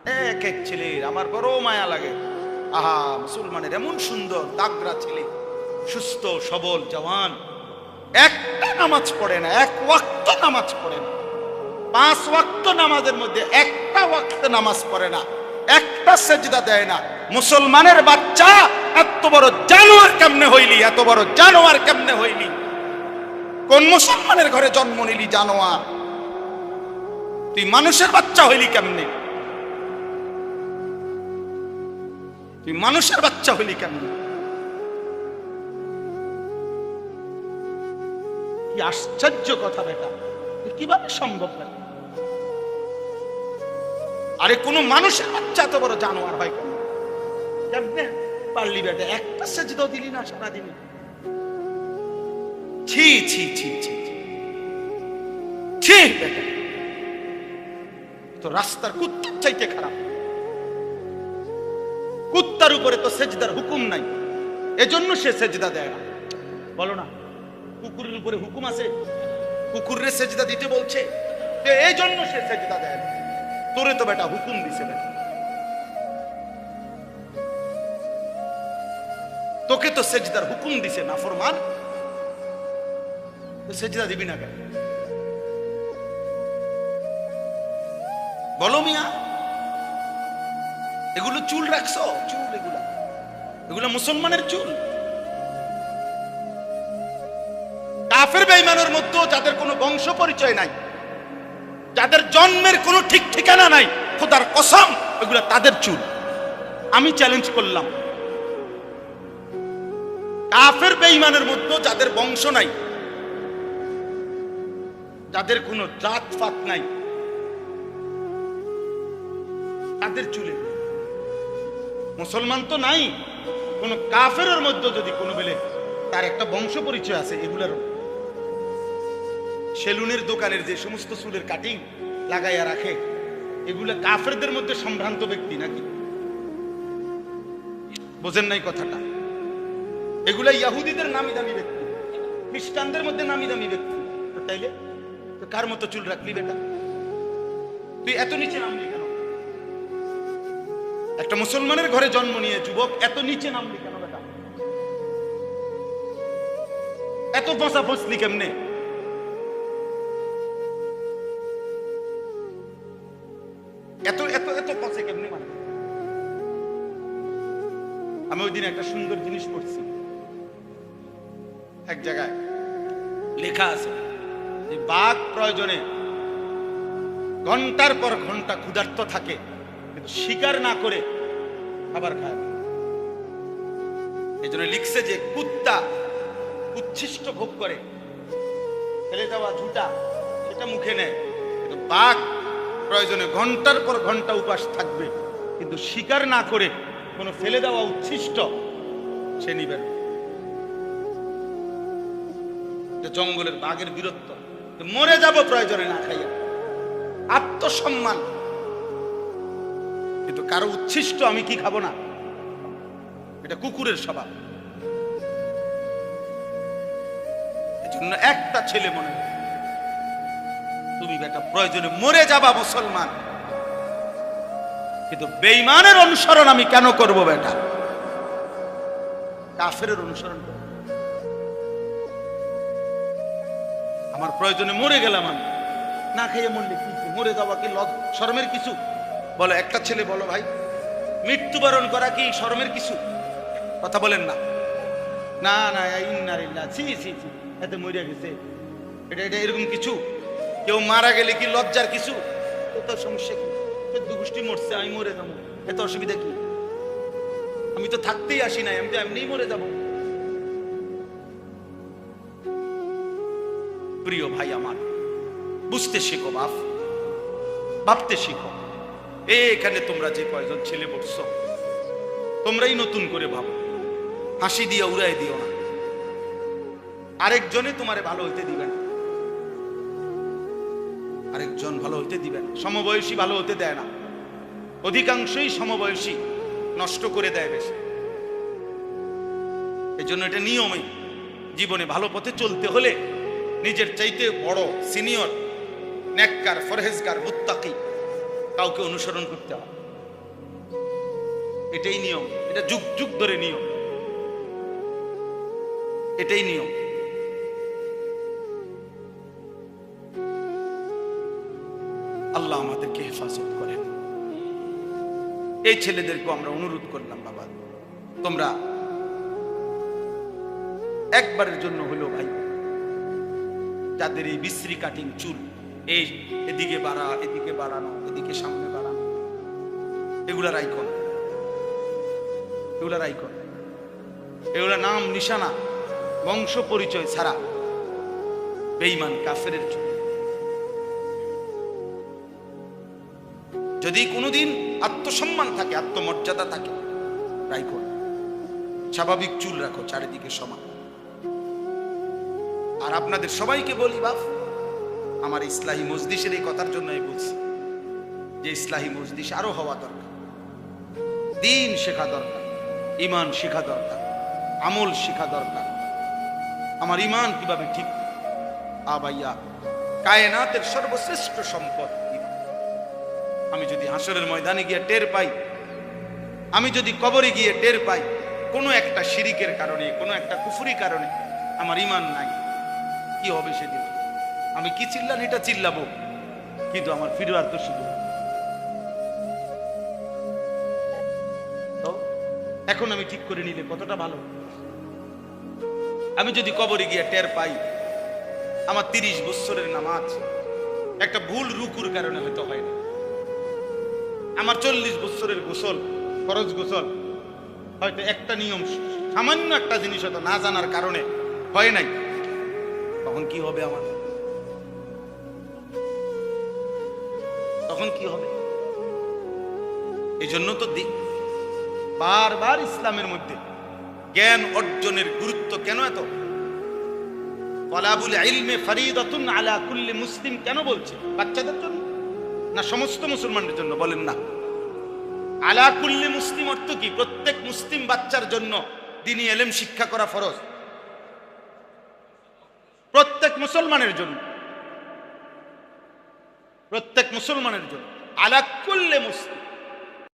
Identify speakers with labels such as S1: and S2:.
S1: এক এক ছেলে আমার বড় মায়া লাগে। আহা, মুসলমানের এমন সুন্দর তাগড়া ছেলে, সুস্থ সবল জওয়ান, একটা নামাজ পড়ে না, এক ওয়াক্ত নামাজ পড়ে না, 5 ওয়াক্ত নামাজের মধ্যে একটা ওয়াক্ত নামাজ পড়ে না, একটা সেজদা দেয় না। মুসলমানের বাচ্চা এত বড় জানোয়ার কেমনে হইলি, এত বড় জানোয়ার কেমনে হইলি? কোন মুসলমানের ঘরে জন্ম নিলি জানোয়ার? তুই মানুষের বাচ্চা হইলি কেমনে? তুই মানুষের বাচ্চা হইলি কেমনে? কি আশ্চর্য কথা বেটা, কিভাবে সম্ভব? আরে কোন মানুষের বাচ্চা এত বড় জানোয়ার হয় কেমনে পারলি বেটা? একটা সেজদা দিলি না সারাদিন। ছি ছি ছি ছি ছি বেটা, তো রাস্তার কুত্তার চাইতে খারাপ। কুত্তার উপরে তো সেজদার হুকুম নাই, এজন্য সে সেজদা দেয় না। বলো না, কুকুরের উপরে হুকুম আছে, কুকুরের সেজদা দিতে বলছে, এই জন্য সে সেজদা দেয় না। তোরে তো বেটা হুকুম দিছে বেটা, তোকে তো সেজদার হুকুম দিছে না ফরমান, সেজদা দিবি না কেন? বলো মিয়া, এগুলো চুল রাখছো? চুল এগুলা মুসলমানের চুল? কাফের বেঈমানের মধ্যে যাদের কোনো বংশ পরিচয় নাই, যাদের জন্মের কোনো ঠিক ঠিকানা নাই, খোদার কসম এগুলা তাদের চুল। আমি চ্যালেঞ্জ করলাম, কাফের বেঈমানের মধ্যে যাদের বংশ নাই, যাদের কোনো জাত ফাত নাই, তাদের চুলে। মুসলমান তো নাই, কোন কাফেরের মধ্যে যদি কোনো বেলে তার একটা বংশ পরিচয় আছে, এগুলার সেলুনের দোকানের যে সমস্ত চুলের কাটিং লাগাইয়া রাখে, এগুলা কাফেরদের মধ্যে সম্ভ্রান্ত ব্যক্তি নাকি? বোঝেন নাই কথাটা? এগুলা ইহুদিদের নামি দামি ব্যক্তি, খ্রিস্টানদের মধ্যে নামি দামি ব্যক্তি। তাইলে তো কার মতো চুল রাখলি বেটা? তুই এত নিচে নামলি কেন? একটা মুসলমানের ঘরে জন্ম নিয়ে যুবক এত নিচে নামলি কেন বেটা? এত বসা বসলি কেমনে? এত এত এত পচে কেমনে? মানে আমি ওই দিন একটা সুন্দর জিনিস পড়ছি, এক জায়গায় লেখা আছে যে বাঘ প্রয়োজনে ঘন্টার পর ঘন্টা ক্ষুধার্ত থাকে, কিন্তু শিকার না করে খাবার খায় না। এই জন্য লিখছে যে কুত্তা উচ্ছিষ্ট ভোগ করে, ফেলে দেওয়া ঝুটা সেটা মুখে নেয়, কিন্তু বাঘ প্রয়োজনে ঘন্টার পর ঘন্টা উপাস থাকবে, কিন্তু শিকার না করে কোনো ফেলে দেওয়া উচ্ছিষ্ট সে নিবে না। জঙ্গলের বাঘের বীরত্ব, মরে যাব প্রয়োজনে না খাইয়া, আত্মসম্মান। কিন্তু কারো উচ্ছিষ্ট আমি কি খাবো না, এটা কুকুরের স্বভাব। এজন্য একটা ছেলে মনে, তুমি বেটা প্রয়োজনে মরে যাবা মুসলমান, কিন্তু বেঈমানের অনুসরণ আমি কেন করব বেটা? কাফেরের অনুসরণ করব। আমার প্রয়োজনে মরে গেলাম, আমি না খাইয়ে মরলে কি মরে যাওয়া কি শরমের কিছু? বলো একটা ছেলে, বলো ভাই, মৃত্যুবরণ করা কি শরমের কিছু? কথা বলেন না। না না, ইন্নালিল্লাহ, ছি ছি ছি, এতে মরে গেছে, এটা এটা এরকম কিছু? কেউ মারা গেলে কি লজ্জার কিছু? এত সমস্যা কি? দু গোষ্ঠী মরছে, আমি মরে যাবো, এত অসুবিধা কি? আমি তো থাকতেই আসি নাই, আমি তো এমনিই মরে যাব। প্রিয় ভাই আমার, বুঝতে শেখো বাপ, ভাবতে শিখো। এখানে তোমরা যে কয়জন ছেলে বসছো, তোমরাই নতুন করে ভাবো, হাসি দিয়ে উড়াই দিও না। আরেকজনে তোমারে ভালো হইতে দিবে না, আরেকজন ভালো হইতে দিবে না। সমবয়সী ভালো হতে দেয় না, অধিকাংশই সমবয়সী নষ্ট করে দেয় বেশি। এই জন্য এটা নিয়মই, জীবনে ভালো পথে চলতে হলে নিজের চাইতে বড় সিনিয়র নেককার ফরহেজগার মুত্তাকি কাউকে অনুসরণ করতে হয়। এটাই নিয়ম, এটা যুগ যুগ ধরে নিয়ম, এটাই নিয়ম। আল্লাহ আমাদেরকে হেফাজত করেন। এই ছেলেদেরকে আমরা অনুরোধ করলাম, বাবা তোমরা একবারের জন্য হলো ভাই, যাদের এই বিশ্রী কাটিং চুল, এই এদিকে বাড়া, এদিকে বাড়ানো, এদিকে সামনে বাড়ানো, এগুলার আইকন, এগুলার আইকন, এগুলা নাম নিশানা, বংশ পরিচয় ছাড়া বেঈমান কাফেরের চুল। যদি কোনোদিন আত্মসম্মান থাকে, আত্মমর্যাদা থাকে, রাখো, স্বাভাবিক চুল রাখো, চারিদিকে সমান। আর আপনাদের সবাইকে বলি বাপ, আমার ইসলাহি মজলিসের এই কথার জন্যই বলছি যে ইসলাহি মজলিস আরো হওয়া দরকার, দ্বীন শেখা দরকার, ঈমান শেখা দরকার, আমল শেখা দরকার। আমার ঈমান কিভাবে ঠিক, ভাইয়া কায়নাতের সর্বশ্রেষ্ঠ সম্পদ। আমি যদি হাসরের ময়দানে গিয়ে টের পাই, আমি যদি কবরে গিয়ে টের পাই কোনো একটা শিরিকের কারণে, কোনো একটা কুফরি কারণে আমার ঈমান নাই, কি হবে সেদিন? আমি কি চিল্লান এটা চিল্লাবো, কিন্তু আমার ফিরোয়ার তো শুধু। তো এখন আমি ঠিক করে নিলে কতটা ভালো। আমি যদি কবরে গিয়ে টের পাই আমার 30 বছরের নামাজ একটা ভুল রুকুর কারণে হয়তো হয় না, আমার 40 বছরের গোসল, ফরজ গোসল হয়তো একটা নিয়ম, সামান্য একটা জিনিস হয়তো না জানার কারণে হয় নাই, তখন কি হবে আমার? তখন কি হবে? এই জন্য তো বারবার ইসলামের মধ্যে জ্ঞান অর্জনের গুরুত্ব কেন এত? তালাবুল ইলমে ফরিদাতুন আলা কুল্লি মুসলিম কেন বলছে? বাচ্চাদের জন্য না সমস্ত মুসলমানদের জন্য? বলেন না। আলা কুল্লি মুসলিম অর্থ কি? প্রত্যেক মুসলিম বাচ্চার জন্য দ্বীনি ইলম শিক্ষা করা ফরজ, প্রত্যেক মুসলমানের জন্য, প্রত্যেক মুসলমানের জন্য। আলা কুল্লি মুসলিম